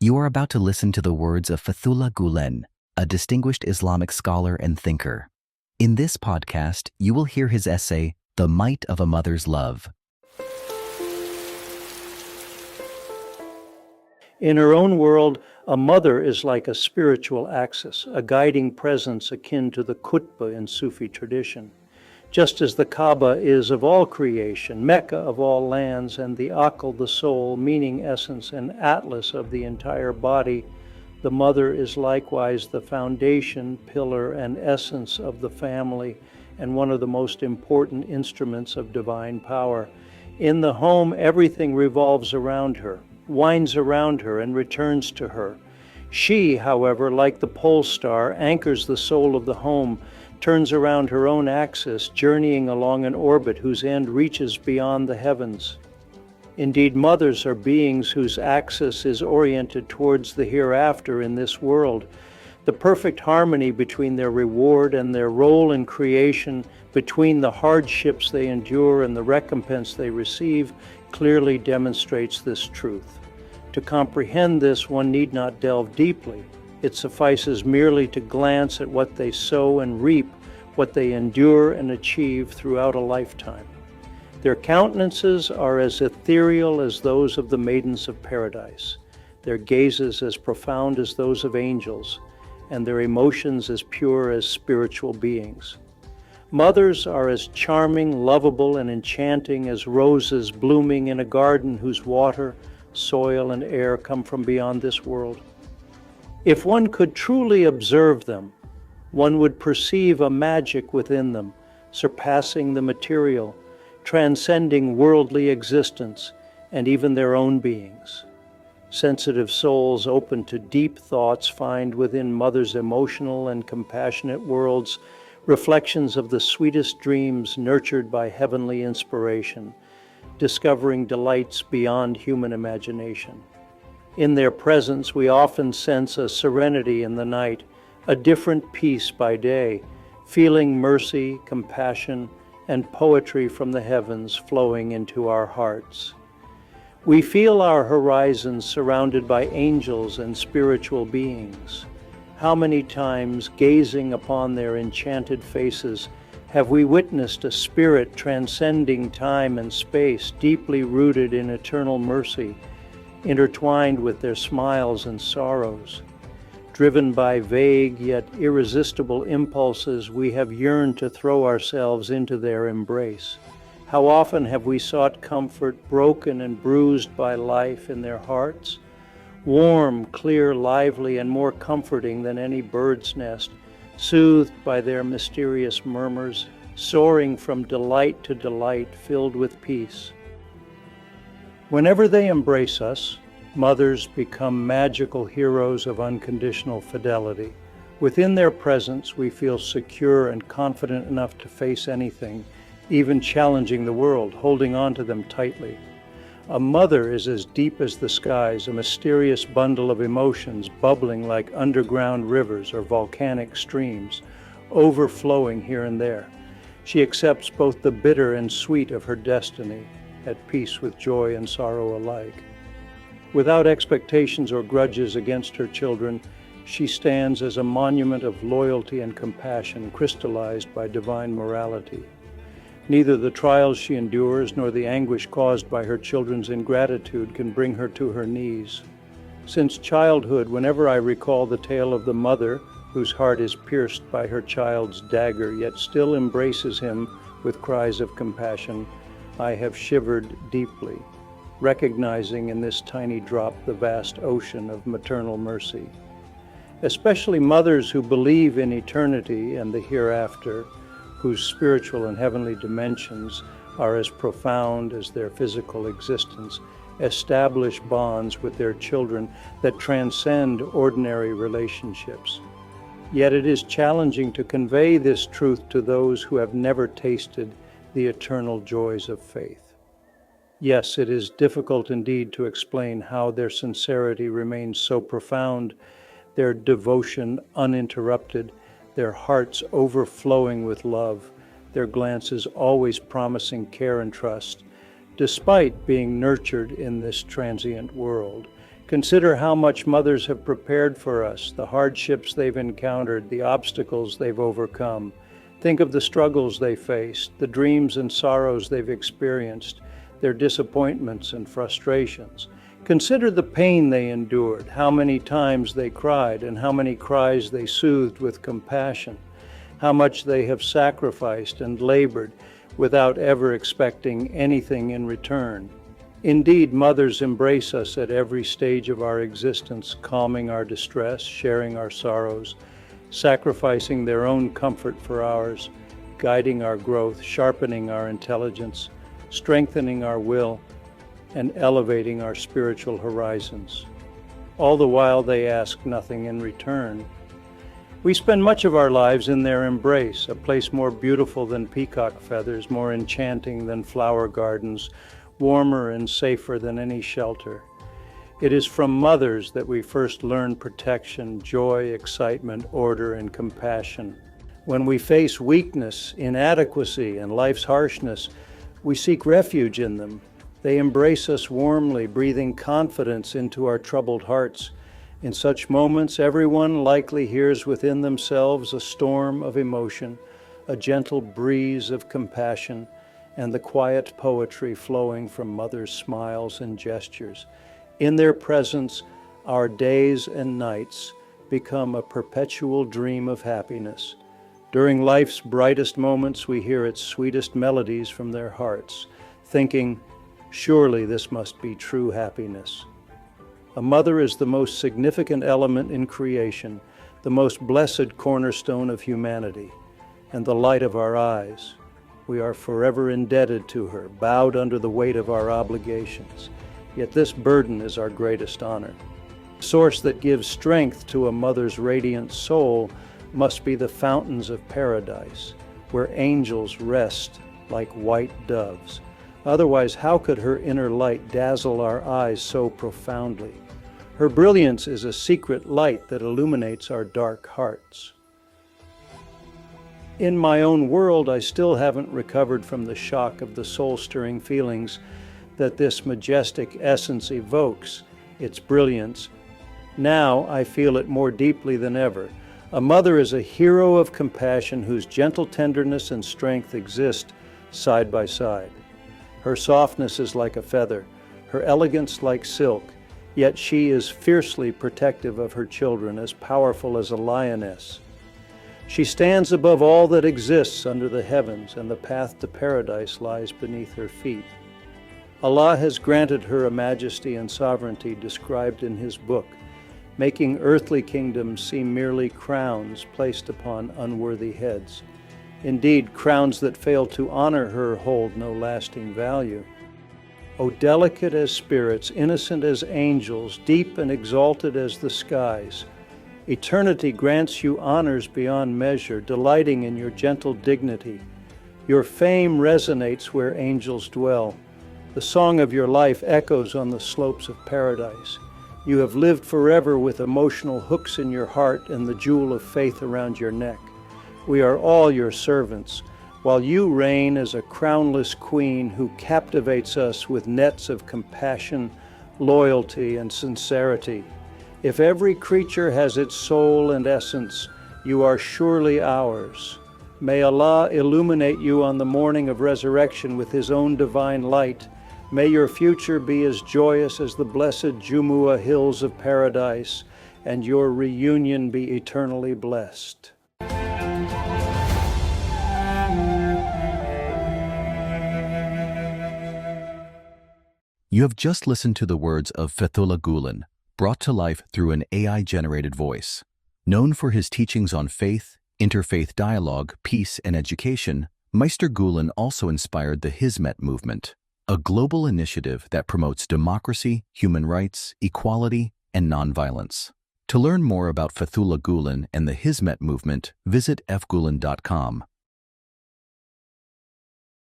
You are about to listen to the words of Fethullah Gulen, a distinguished Islamic scholar and thinker. In this podcast, you will hear his essay, The Might of a Mother's Love. In her own world, a mother is like a spiritual axis, a guiding presence akin to the Qutb in Sufi tradition. Just as the Kaaba is of all creation, Mecca of all lands, and the akin, the soul, meaning, essence, and atlas of the entire body, the mother is likewise the foundation, pillar, and essence of the family, and one of the most important instruments of divine power. In the home, everything revolves around her, winds around her, and returns to her. She, however, like the pole star, anchors the soul of the home, turns around her own axis, journeying along an orbit whose end reaches beyond the heavens. Indeed, mothers are beings whose axis is oriented towards the hereafter in this world. The perfect harmony between their reward and their role in creation, between the hardships they endure and the recompense they receive, clearly demonstrates this truth. To comprehend this, one need not delve deeply. It suffices merely to glance at what they sow and reap, what they endure and achieve throughout a lifetime. Their countenances are as ethereal as those of the maidens of paradise, their gazes as profound as those of angels, and their emotions as pure as spiritual beings. Mothers are as charming, lovable, and enchanting as roses blooming in a garden whose water, soil, and air come from beyond this world. If one could truly observe them, one would perceive a magic within them, surpassing the material, transcending worldly existence, and even their own beings. Sensitive souls open to deep thoughts find within mothers' emotional and compassionate worlds reflections of the sweetest dreams nurtured by heavenly inspiration, discovering delights beyond human imagination. In their presence, we often sense a serenity in the night, a different peace by day, feeling mercy, compassion, and poetry from the heavens flowing into our hearts. We feel our horizons surrounded by angels and spiritual beings. How many times, gazing upon their enchanted faces, have we witnessed a spirit transcending time and space, deeply rooted in eternal mercy, intertwined with their smiles and sorrows. Driven by vague yet irresistible impulses, we have yearned to throw ourselves into their embrace. How often have we sought comfort, broken and bruised by life, in their hearts? Warm, clear, lively, and more comforting than any bird's nest, soothed by their mysterious murmurs, soaring from delight to delight, filled with peace. Whenever they embrace us, mothers become magical heroes of unconditional fidelity. Within their presence, we feel secure and confident enough to face anything, even challenging the world, holding on to them tightly. A mother is as deep as the skies, a mysterious bundle of emotions bubbling like underground rivers or volcanic streams, overflowing here and there. She accepts both the bitter and sweet of her destiny, at peace with joy and sorrow alike. Without expectations or grudges against her children, she stands as a monument of loyalty and compassion crystallized by divine morality. Neither the trials she endures nor the anguish caused by her children's ingratitude can bring her to her knees. Since childhood, whenever I recall the tale of the mother whose heart is pierced by her child's dagger, yet still embraces him with cries of compassion, I have shivered deeply, recognizing in this tiny drop the vast ocean of maternal mercy. Especially mothers who believe in eternity and the hereafter, whose spiritual and heavenly dimensions are as profound as their physical existence, establish bonds with their children that transcend ordinary relationships. Yet it is challenging to convey this truth to those who have never tasted the eternal joys of faith. Yes, it is difficult indeed to explain how their sincerity remains so profound, their devotion uninterrupted, their hearts overflowing with love, their glances always promising care and trust, despite being nurtured in this transient world. Consider how much mothers have prepared for us, the hardships they've encountered, the obstacles they've overcome. Think of the struggles they faced, the dreams and sorrows they've experienced, their disappointments and frustrations. Consider the pain they endured, how many times they cried, and how many cries they soothed with compassion, how much they have sacrificed and labored without ever expecting anything in return. Indeed, mothers embrace us at every stage of our existence, calming our distress, sharing our sorrows, sacrificing their own comfort for ours, guiding our growth, sharpening our intelligence, strengthening our will, and elevating our spiritual horizons. All the while they ask nothing in return. We spend much of our lives in their embrace, a place more beautiful than peacock feathers, more enchanting than flower gardens, warmer and safer than any shelter. It is from mothers that we first learn protection, joy, excitement, order, and compassion. When we face weakness, inadequacy, and life's harshness, we seek refuge in them. They embrace us warmly, breathing confidence into our troubled hearts. In such moments, everyone likely hears within themselves a storm of emotion, a gentle breeze of compassion, and the quiet poetry flowing from mothers' smiles and gestures. In their presence, our days and nights become a perpetual dream of happiness. During life's brightest moments, we hear its sweetest melodies from their hearts, thinking, surely this must be true happiness. A mother is the most significant element in creation, the most blessed cornerstone of humanity, and the light of our eyes. We are forever indebted to her, bowed under the weight of our obligations. Yet this burden is our greatest honor. The source that gives strength to a mother's radiant soul must be the fountains of paradise, where angels rest like white doves. Otherwise, how could her inner light dazzle our eyes so profoundly? Her brilliance is a secret light that illuminates our dark hearts. In my own world, I still haven't recovered from the shock of the soul-stirring feelings that this majestic essence evokes, its brilliance. Now I feel it more deeply than ever. A mother is a hero of compassion whose gentle tenderness and strength exist side by side. Her softness is like a feather, her elegance like silk, yet she is fiercely protective of her children, as powerful as a lioness. She stands above all that exists under the heavens, and the path to paradise lies beneath her feet. Allah has granted her a majesty and sovereignty described in His book, making earthly kingdoms seem merely crowns placed upon unworthy heads. Indeed, crowns that fail to honor her hold no lasting value. O delicate as spirits, innocent as angels, deep and exalted as the skies, eternity grants you honors beyond measure, delighting in your gentle dignity. Your fame resonates where angels dwell. The song of your life echoes on the slopes of paradise. You have lived forever with emotional hooks in your heart and the jewel of faith around your neck. We are all your servants, while you reign as a crownless queen who captivates us with nets of compassion, loyalty, and sincerity. If every creature has its soul and essence, you are surely ours. May Allah illuminate you on the morning of resurrection with His own divine light. May your future be as joyous as the blessed Jumu'ah hills of paradise, and your reunion be eternally blessed. You have just listened to the words of Fethullah Gulen, brought to life through an AI-generated voice. Known for his teachings on faith, interfaith dialogue, peace, and education, Meister Gulen also inspired the Hizmet movement, a global initiative that promotes democracy, human rights, equality, and nonviolence. To learn more about Fethullah Gulen and the Hizmet movement, visit fgulen.com.